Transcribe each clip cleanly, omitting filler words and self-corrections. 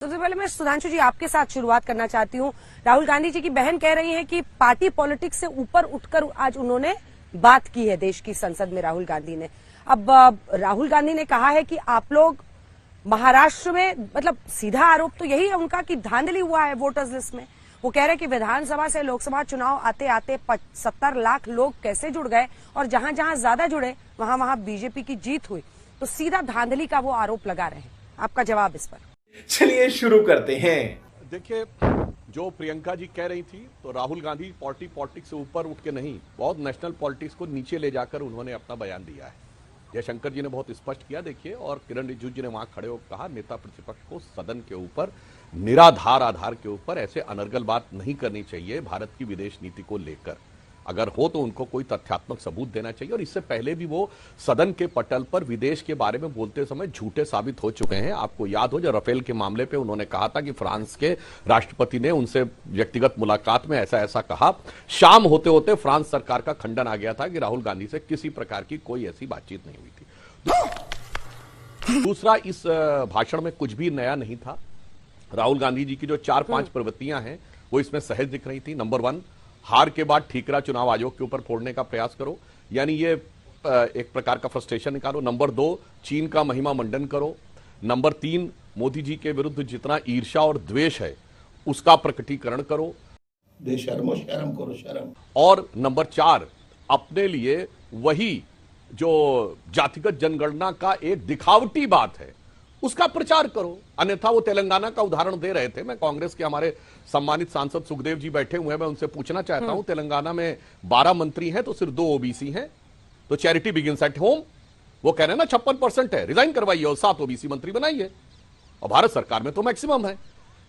सबसे पहले मैं सुधांशु जी आपके साथ शुरुआत करना चाहती हूँ। राहुल गांधी जी की बहन कह रही हैं कि पार्टी पॉलिटिक्स से ऊपर उठकर आज उन्होंने बात की है देश की संसद में। राहुल गांधी ने राहुल गांधी ने कहा है कि आप लोग महाराष्ट्र में, मतलब सीधा आरोप तो यही है उनका कि धांधली हुआ है वोटर्स लिस्ट में। वो कह रहे हैं कि विधानसभा से लोकसभा चुनाव आते आते 70 लाख लोग कैसे जुड़ गए और जहां जहां ज्यादा जुड़े वहां वहां बीजेपी की जीत हुई। तो सीधा धांधली का वो आरोप लगा रहे हैं। आपका जवाब इस पर? चलिए शुरू करते हैं। देखिए, जो प्रियंका जी कह रही थी, तो राहुल गांधी पार्टी पॉलिटिक्स से ऊपर उठ के नहीं, बहुत नेशनल पॉलिटिक्स को नीचे ले जाकर उन्होंने अपना बयान दिया है। जयशंकर जी ने बहुत स्पष्ट किया, देखिए, और किरण रिजिजू जी ने वहां खड़े होकर कहा नेता प्रतिपक्ष को सदन के ऊपर निराधार आधार के ऊपर ऐसे अनर्गल बात नहीं करनी चाहिए भारत की विदेश नीति को लेकर। अगर हो तो उनको कोई तथ्यात्मक सबूत देना चाहिए। और इससे पहले भी वो सदन के पटल पर विदेश के बारे में बोलते समय झूठे साबित हो चुके हैं। आपको याद हो, जो राफेल के मामले पे उन्होंने कहा था कि फ्रांस के राष्ट्रपति ने उनसे व्यक्तिगत मुलाकात में ऐसा ऐसा कहा। शाम होते होते फ्रांस सरकार का खंडन आ गया था कि राहुल गांधी से किसी प्रकार की कोई ऐसी बातचीत नहीं हुई थी। दूसरा, इस भाषण में कुछ भी नया नहीं था। राहुल गांधी जी की जो 4-5 प्रवृत्तियां हैं वो इसमें सहज दिख रही थी। नंबर 1, हार के बाद ठीकरा चुनाव आयोग के ऊपर फोड़ने का प्रयास करो, यानी ये एक प्रकार का फ्रस्ट्रेशन निकालो। नंबर 2, चीन का महिमा मंडन करो। नंबर 3, मोदी जी के विरुद्ध जितना ईर्ष्या और द्वेष है उसका प्रकटीकरण करो। बेशर्मो शर्म करो, शर्म। और नंबर 4, अपने लिए वही जो जातिगत जनगणना का एक दिखावटी बात है उसका प्रचार करो। अन्यथा वो तेलंगाना का उदाहरण दे रहे थे। मैं कांग्रेस के हमारे सम्मानित सांसद सुखदेव जी बैठे हुए हैं, मैं उनसे पूछना चाहता हूं, तेलंगाना में 12 मंत्री हैं तो सिर्फ 2 ओबीसी हैं, तो चैरिटी बिगिंस एट होम। वो कह रहे हैं ना 56% है, रिजाइन करवाइए और 7 ओबीसी मंत्री बनाइए। और भारत सरकार में तो मैक्सिमम है।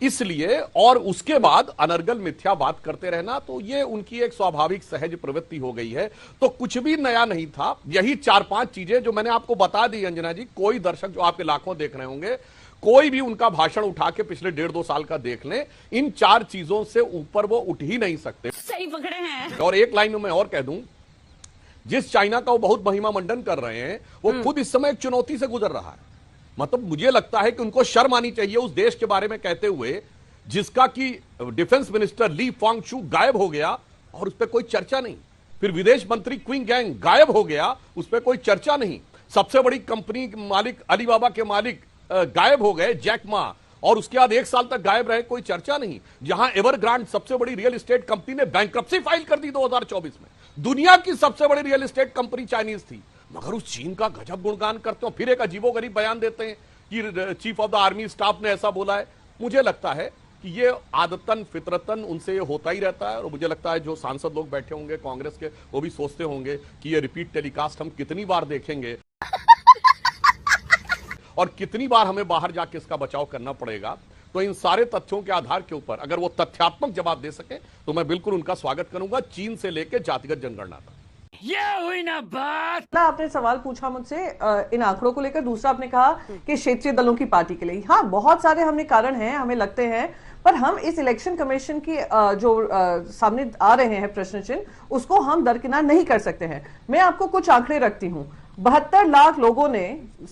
इसलिए, और उसके बाद अनर्गल मिथ्या बात करते रहना, तो ये उनकी एक स्वाभाविक सहज प्रवृत्ति हो गई है। तो कुछ भी नया नहीं था। यही 4-5 चीजें जो मैंने आपको बता दी अंजना जी। कोई दर्शक जो आपके लाखों देख रहे होंगे, कोई भी उनका भाषण उठा के पिछले 1.5-2 साल का देख लें, इन 4 चीजों से ऊपर वो उठ ही नहीं सकते। सही पकड़े हैं। और एक लाइन में मैं और कह दूं, जिस चाइना का वो बहुत महिमा मंडन कर रहे हैं, वो खुद इस समय एक चुनौती से गुजर रहा है। मतलब मुझे लगता है कि उनको शर्म आनी चाहिए उस देश के बारे में कहते हुए जिसका कि डिफेंस मिनिस्टर ली फांगशू गायब हो गया और उस पर कोई चर्चा नहीं। फिर विदेश मंत्री क्विंग गैंग गायब हो गया, उस पर कोई चर्चा नहीं। सबसे बड़ी कंपनी के मालिक, अलीबाबा के मालिक गायब हो गए, जैक मा, और उसके बाद 1 साल तक गायब रहे, कोई चर्चा नहीं। जहां एवरग्रांड सबसे बड़ी रियल एस्टेट कंपनी ने बैंक्रप्सी फाइल कर दी 2024 में। दुनिया की सबसे बड़ी रियल एस्टेट कंपनी चाइनीज थी, मगर उस चीन का गजब गुणगान करते हो। फिर एक अजीबोगरीब बयान देते हैं कि chief of the army staff ने ऐसा बोला है। मुझे लगता है कि ये आदतन फितरतन उनसे ये होता ही रहता है। और मुझे लगता है जो सांसद लोग बैठे होंगे कांग्रेस के, वो भी सोचते होंगे कि ये रिपीट टेलीकास्ट हम कितनी बार देखेंगे और कितनी बार हमें बाहर जाके इसका बचाव करना पड़ेगा। तो इन सारे तथ्यों के आधार के ऊपर अगर वो तथ्यात्मक जवाब दे सके तो मैं बिल्कुल उनका स्वागत करूंगा, चीन से लेकर जातिगत जनगणना तक। ये हुई ना बात। आपने सवाल पूछा मुझसे इन आंकड़ों को लेकर। दूसरा आपने कहा कि क्षेत्रीय दलों की पार्टी के लिए, हाँ, बहुत सारे हमें कारण हैं, हमें लगते हैं, पर हम इस इलेक्शन कमीशन की जो सामने आ रहे हैं प्रश्न चिन्ह, उसको हम दरकिनार नहीं कर सकते हैं। मैं आपको कुछ आंकड़े रखती हूँ। 72 लाख लोगों ने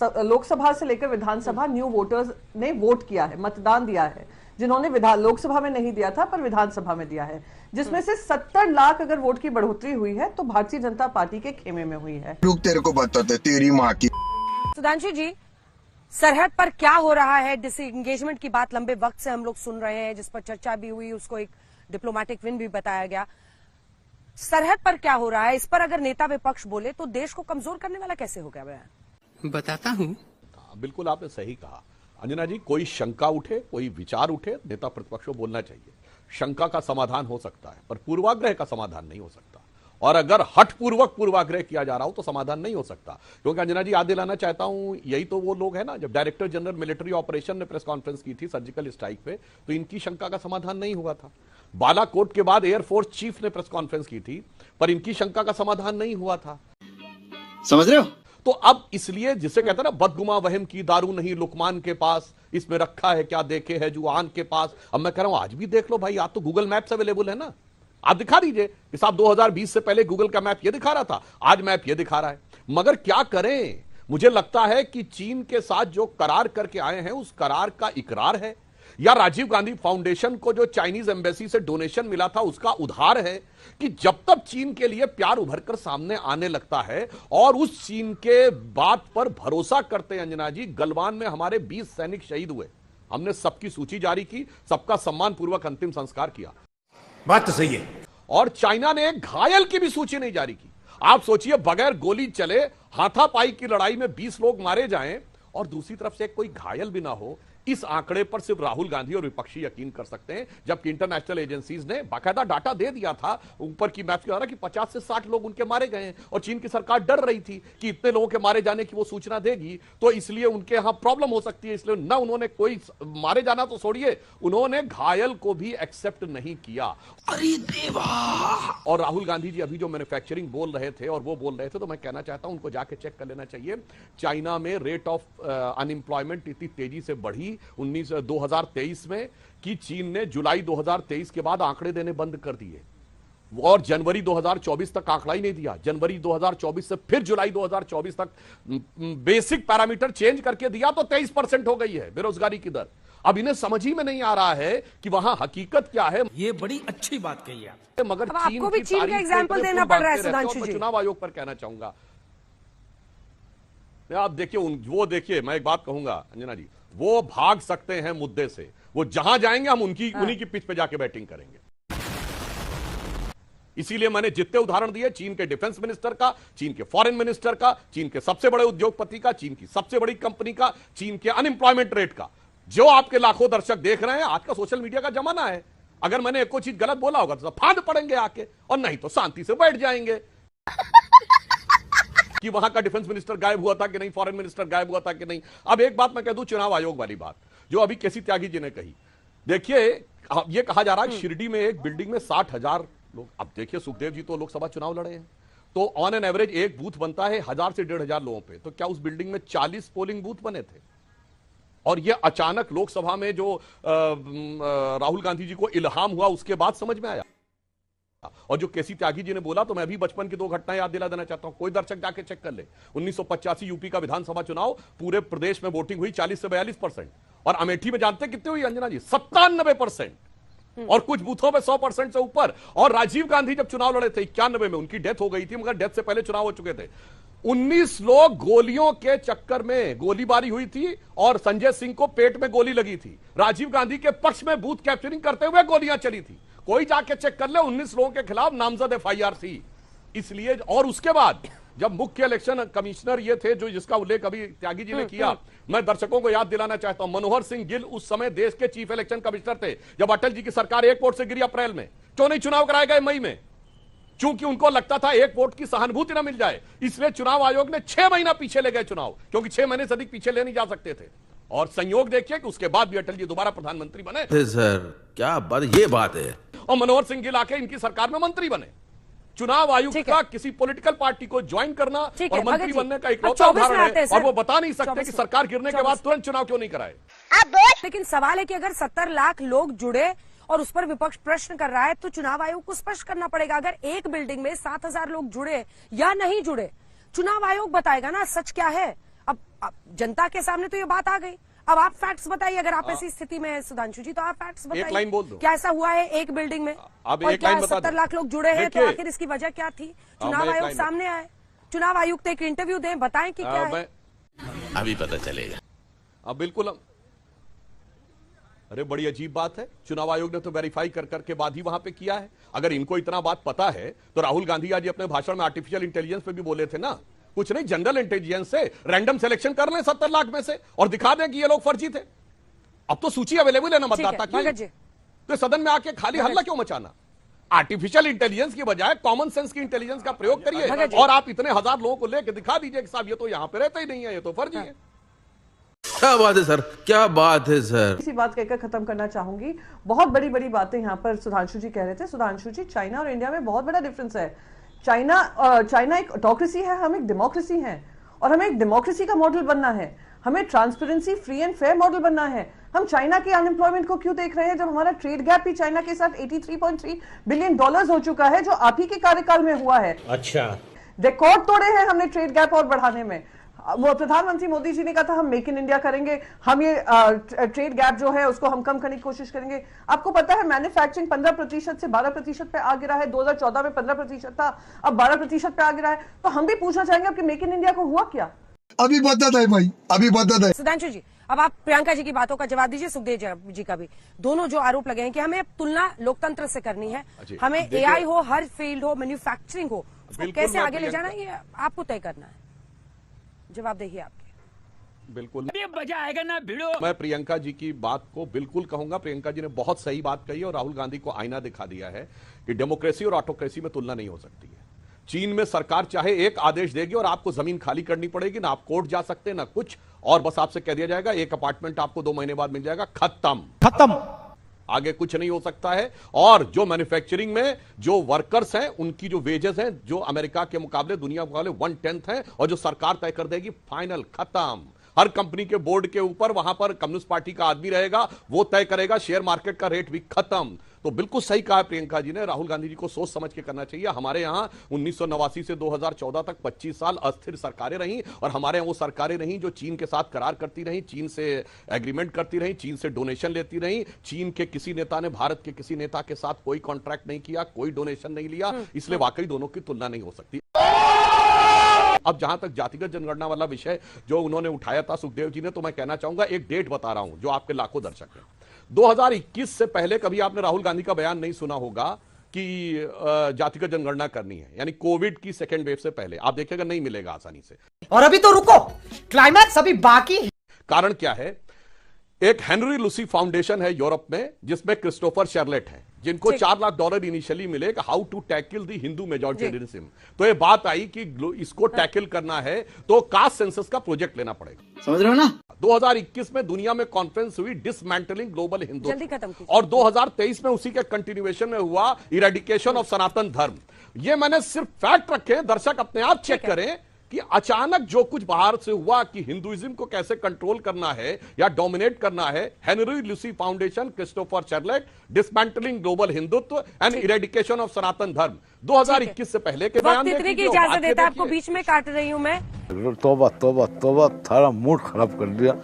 लोकसभा से लेकर विधानसभा न्यू वोटर्स ने वोट किया है, मतदान दिया है, जिन्होंने लोकसभा में नहीं दिया था पर विधानसभा में दिया है, जिसमें से 70 लाख अगर वोट की बढ़ोतरी हुई है तो भारतीय जनता पार्टी के खेमे में हुई है। लोग तेरे को बताते तेरी माँ की। सुधांशु जी, सरहद पर क्या हो रहा है? डिसएंगेजमेंट की बात लंबे वक्त से हम लोग सुन रहे हैं, जिस पर चर्चा भी हुई, उसको एक डिप्लोमेटिक विन भी बताया गया। सरहद पर क्या हो रहा है, इस पर अगर नेता विपक्ष बोले तो देश को कमजोर करने वाला कैसे हो गया बयान? बताता हूँ। बिल्कुल आपने सही कहा अंजना जी। कोई शंका उठे, कोई विचार उठे, नेता प्रतिपक्ष को बोलना चाहिए। शंका का समाधान हो सकता है पर पूर्वाग्रह का समाधान नहीं हो सकता। और अगर हठपूर्वक पूर्वाग्रह किया जा रहा हो तो समाधान नहीं हो सकता। क्योंकि अंजना जी, याद दिलाना चाहता हूं, यही तो वो लोग हैं ना, जब डायरेक्टर जनरल मिलिट्री ऑपरेशन ने प्रेस कॉन्फ्रेंस की थी सर्जिकल स्ट्राइक पे, तो इनकी शंका का समाधान नहीं हुआ था। बालाकोट के बाद एयरफोर्स चीफ ने प्रेस कॉन्फ्रेंस की थी पर इनकी शंका का समाधान नहीं हुआ था। समझ रहे हो? तो अब इसलिए, जिसे कहते हैं ना, बदगुमा वहम की दारू नहीं लुकमान के पास, इसमें रखा है क्या देखे है जुआन के पास। अब मैं कह रहा हूं आज भी देख लो भाई, आज तो गूगल मैप्स अवेलेबल है ना, आप दिखा दीजिए कि साहब 2020 से पहले गूगल का मैप ये दिखा रहा था, आज मैप ये दिखा रहा है। मगर क्या करें, मुझे लगता है कि चीन के साथ जो करार करके आए हैं उस करार का इकरार है या राजीव गांधी फाउंडेशन को जो चाइनीज एम्बेसी से डोनेशन मिला था उसका उधार है कि जब तक चीन के लिए प्यार उभरकर सामने आने लगता है और उस चीन के बात पर भरोसा करते हैं अंजना जी, गलवान में हमारे 20 सैनिक शहीद हुए, हमने सबकी सूची जारी की, सबका सम्मान पूर्वक अंतिम संस्कार किया। बात तो सही है। और चाइना ने एक घायल की भी सूची नहीं जारी की। आप सोचिए, बगैर गोली चले हाथापाई की लड़ाई में 20 लोग मारे जाएं और दूसरी तरफ से कोई घायल भी ना हो, इस आंकड़े पर सिर्फ राहुल गांधी और विपक्षी यकीन कर सकते हैं, जबकि इंटरनेशनल एजेंसीज ने बाकायदा डाटा दे दिया था ऊपर की मैप के द्वारा कि 50 से 60 लोग उनके मारे गए हैं और चीन की सरकार डर रही थी कि इतने लोगों के मारे जाने की वो सूचना देगी तो इसलिए उनके यहां प्रॉब्लम हो सकती है, इसलिए न उन्होंने कोई मारे जाना तो छोड़िए, उन्होंने घायल को भी एक्सेप्ट नहीं किया। अरे देवा। और राहुल गांधी जी अभी जो मैन्युफैक्चरिंग बोल रहे थे और वो बोल रहे थे, तो मैं कहना चाहता हूं उनको जाके चेक कर लेना चाहिए। चाइना में रेट ऑफ अनएम्प्लॉयमेंट इतनी तेजी से बढ़ी 2023 में कि चीन ने जुलाई 2023 के बाद आंकड़े देने बंद कर दिए और जनवरी 2024 तक आंकड़ा ही नहीं दिया। जनवरी 2024 से फिर जुलाई 2024 तक बेसिक पैरामीटर चेंज करके दिया तो 23% हो गई है बेरोजगारी की दर। अब इन्हें समझ ही में नहीं आ रहा है कि वहां हकीकत क्या है। ये बड़ी अच्छी बात कही आप। मगर आपको भी चीन का एग्जाम्पल देना पड़ रहा है सुधांशु जी। चुनाव आयोग पर कहना चाहूंगा, आप देखिए वो देखिए, मैं एक बात कहूंगा अंजना जी, वो भाग सकते हैं मुद्दे से, वो जहां जाएंगे हम उन्हीं की पिच पे जाके बैटिंग करेंगे। इसीलिए मैंने जितने उदाहरण दिए, चीन के डिफेंस मिनिस्टर का, चीन के फॉरेन मिनिस्टर का, चीन के सबसे बड़े उद्योगपति का, चीन की सबसे बड़ी कंपनी का, चीन के अनएम्प्लॉयमेंट रेट का, जो आपके लाखों दर्शक देख रहे हैं। आज का सोशल मीडिया का जमाना है, अगर मैंने एक कोई चीज गलत बोला होगा तो फाड़ पड़ेंगे आके, और नहीं तो शांति से बैठ जाएंगे कि वहां का डिफेंस मिनिस्टर गायब हुआ था कि नहीं, फॉरेन मिनिस्टर गायब हुआ था कि नहीं। अब एक बात मैं कह दूं, चुनाव आयोग वाली बात जो अभी केसी त्यागी जी ने कही, देखिए ये कहा जा रहा है शिरडी में एक बिल्डिंग में 60,000 लोग। अब देखिए सुखदेव जी तो लोकसभा चुनाव लड़े हैं, तो ऑन एन एवरेज एक बूथ बनता है 1000 से 1500 लोगों पे, तो क्या उस बिल्डिंग में 40 पोलिंग बूथ बने थे? और ये अचानक लोकसभा में जो राहुल गांधी जी को इल्हाम हुआ उसके बाद समझ में आया। और जो केसी त्यागी जी ने बोला, तो मैं भी बचपन की 2 घटनाएं याद दिला देना चाहता हूं, कोई दर्शक जाके चेक कर ले। 1985 यूपी का विधानसभा चुनाव, पूरे प्रदेश में वोटिंग हुई 40 से 42%, और अमेठी में जानते कितनी हुई अंजना जी? 97%, और कुछ बूथों में 100% से ऊपर। और राजीव गांधी जब चुनाव लड़े थे 91 में, उनकी डेथ हो गई थी, मगर डेथ से पहले चुनाव हो चुके थे। 19 लोग गोलियों के चक्कर में, गोलीबारी हुई थी और संजय सिंह को पेट में गोली लगी थी, राजीव गांधी के पक्ष में बूथ कैप्चरिंग करते हुए गोलियां चली थी। कोई जाके चेक कर ले, 19 लोगों के खिलाफ नामजद FIR थी। इसलिए, और उसके बाद जब मुख्य इलेक्शन कमिश्नर ये थे, जो जिसका उल्लेख अभी त्यागी जी ने किया, मैं दर्शकों को याद दिलाना चाहता हूं, मनोहर सिंह गिल उस समय देश के चीफ इलेक्शन कमिश्नर थे जब अटल जी की सरकार 1 वोट से गिरी अप्रैल में। क्यों नहीं चुनाव कराए गए मई में? चूंकि उनको लगता था 1 वोट की सहानुभूति न मिल जाए, इसलिए चुनाव आयोग ने 6 महीना पीछे ले गए चुनाव, क्योंकि 6 महीने से अधिक पीछे ले नहीं जा सकते थे। और संयोग देखिए कि उसके बाद भी अटल जी दोबारा प्रधानमंत्री बने। सर क्या बात, ये बात है। और मनोहर सिंह गिल आके इनकी सरकार में मंत्री बने। चुनाव आयुक्त का किसी पॉलिटिकल पार्टी को ज्वाइन करना और मंत्री बनने का इकलौता उदाहरण है, और वो बता नहीं सकते कि सरकार गिरने के बाद तुरंत चुनाव क्यों नहीं कराए। लेकिन सवाल है कि अगर 70 लाख लोग जुड़े और उस पर विपक्ष प्रश्न कर रहा है, तो चुनाव आयोग को स्पष्ट करना पड़ेगा। अगर एक बिल्डिंग में 7000 लोग जुड़े या नहीं जुड़े, चुनाव आयोग बताएगा ना सच क्या है। अब जनता के सामने तो ये बात आ गई, अब आप फैक्ट्स बताइए। अगर आप ऐसी स्थिति में है सुधांशु जी, तो आप फैक्ट्स बताइए। एक लाइन बोल दो, क्या ऐसा हुआ है एक बिल्डिंग में? अब और एक क्या लाइन बता 70 लाख लोग जुड़े हैं, तो आखिर इसकी वजह क्या थी? चुनाव आयोग सामने आए, चुनाव आयुक्त एक इंटरव्यू दें, बताएं कि क्या है। अभी पता चलेगा। अब बिल्कुल, अरे बड़ी अजीब बात है, चुनाव आयोग ने तो वेरीफाई कर करके बाद ही वहां पे किया है। अगर इनको इतना बात पता है तो राहुल गांधी आज अपने भाषण में आर्टिफिशियल इंटेलिजेंस पे भी बोले थे ना, कुछ नहीं, जनरल इंटेलिजेंस से रैंडम सिलेक्शन कर लें 70 लाख में से और दिखा दें कि ये लोग फर्जी थे। अब तो सूची अवेलेबल है ना मतदाता की, तो सदन में आके खाली हल्ला क्यों मचाना? आर्टिफिशियल इंटेलिजेंस की बजाय कॉमन सेंस की इंटेलिजेंस का प्रयोग करिए, और आप इतने 1000 लोगों को लेकर दिखा दीजिए कि साहब ये तो यहां पे रहते ही नहीं है, ये तो फर्जी है। क्या बात है सर, क्या बात है सर। इसी बात कहकर खत्म करना चाहूंगी। बहुत बड़ी बड़ी बातें यहाँ पर सुधांशु जी कह रहे थे। सुधांशु जी, चाइना और इंडिया में बहुत बड़ा डिफरेंस है। चाइना एक ऑटोक्रेसी है, हम एक डेमोक्रेसी हैं, और हमें एक डेमोक्रेसी का मॉडल बनना है। हमें transparency, free and fair model बनना है। हम चाइना के अनएम्प्लॉयमेंट को क्यों देख रहे हैं, जब हमारा ट्रेड गैप भी चाइना के साथ $83.3 बिलियन हो चुका है, जो आप ही के कार्यकाल में हुआ है। अच्छा, रिकॉर्ड तोड़े हैं हमने ट्रेड गैप और बढ़ाने में। वो प्रधानमंत्री मोदी जी ने कहा था हम मेक इन इंडिया करेंगे, हम ये ट्रेड गैप जो है उसको हम कम करने की कोशिश करेंगे। आपको पता है मैन्युफैक्चरिंग 15% से 12% पे आ गिरा है, 2014 में 15% था, अब 12% पे आ गिरा है। तो हम भी पूछना चाहेंगे आपके मेक इन इंडिया को हुआ क्या? अभी बता है भाई, अभी बता है। सुधांशु जी, अब आप प्रियंका जी की बातों का जवाब दीजिए, सुखदेव जी का भी। दोनों जो आरोप लगे हैं कि हमें तुलना लोकतंत्र से करनी है, हमें एआई हो, हर फील्ड हो, मैन्युफैक्चरिंग हो, उसको कैसे आगे ले जाना है ये आपको तय करना है। जवाब देखिए आपके। बिल्कुल मजा आएगा ना भिड़ो। मैं प्रियंका जी की बात को बिल्कुल कहूंगा। प्रियंका जी ने बहुत सही बात कही और राहुल गांधी को आईना दिखा दिया है कि डेमोक्रेसी और ऑटोक्रेसी में तुलना नहीं हो सकती है। चीन में सरकार चाहे एक आदेश देगी और आपको जमीन खाली करनी पड़ेगी, ना आप कोर्ट जा सकते ना कुछ, और बस आपसे कह दिया जाएगा एक अपार्टमेंट आपको 2 महीने बाद मिल जाएगा, खत्म, आगे कुछ नहीं हो सकता है। और जो मैन्युफैक्चरिंग में जो वर्कर्स हैं उनकी जो वेजेस हैं जो अमेरिका के मुकाबले, दुनिया के मुकाबले 1/10 है, और जो सरकार तय कर देगी, फाइनल, खत्म। हर कंपनी के बोर्ड के ऊपर वहां पर कम्युनिस्ट पार्टी का आदमी रहेगा, वो तय करेगा, शेयर मार्केट का रेट भी खत्म। तो बिल्कुल सही कहा प्रियंका जी ने। राहुल गांधी जी को सोच समझ के करना चाहिए। हमारे यहां 1989 से 2014 तक 25 साल अस्थिर सरकारें रहीं, और हमारे यहां वो सरकारें रहीं जो चीन के साथ करार करती रहीं, चीन से एग्रीमेंट करती रहीं, चीन से डोनेशन लेती रहीं। चीन के किसी नेता ने भारत के किसी नेता के साथ कोई कॉन्ट्रैक्ट नहीं किया, कोई डोनेशन नहीं लिया, इसलिए वाकई दोनों की तुलना नहीं हो सकती। अब जहां तक जातिगत जनगणना वाला विषय जो उन्होंने उठाया था सुखदेव जी ने, तो मैं कहना चाहूंगा, एक डेट बता रहा हूं जो आपके लाखों दर्शक हैं। 2021 से पहले कभी आपने राहुल गांधी का बयान नहीं सुना होगा कि जातिगत जनगणना करनी है, यानी कोविड की सेकेंड वेव से पहले। आप देखिएगा नहीं मिलेगा आसानी से। और अभी तो रुको, क्लाइमैक्स अभी बाकी है। कारण क्या है? एक हेनरी लुसी फाउंडेशन है यूरोप में, जिसमें क्रिस्टोफर शेरलेट है, जिनको $4 लाख इनिशियली मिले, how to tackle the Hindu majoritarianism. तो ये बात आई कि इसको टैकल करना है तो कास्ट सेंसस का प्रोजेक्ट लेना पड़ेगा। समझ रहे हो ना? 2021 में दुनिया में कॉन्फ्रेंस हुई डिसमेंटलिंग ग्लोबल हिंदू, जल्दी खत्म कीजिए। और 2023 में उसी के कंटिन्यूएशन में हुआ इरेडिकेशन ऑफ सनातन धर्म। ये मैंने सिर्फ फैक्ट रखे, दर्शक अपने आप चेक करें कि अचानक जो कुछ बाहर से हुआ कि हिंदुइज्म को कैसे कंट्रोल करना है या डोमिनेट करना है। हेनरी लुसी फाउंडेशन, क्रिस्टोफर शेरलेट, dismantling global Hindutva and eradication of Sanatan Dharma, 2021 से पहले के बयान इतने की इजाजत देता है। आपको बीच में काट रही हूं मैं। तौबा तौबा तौबा, थारा मूड खराब कर दिया।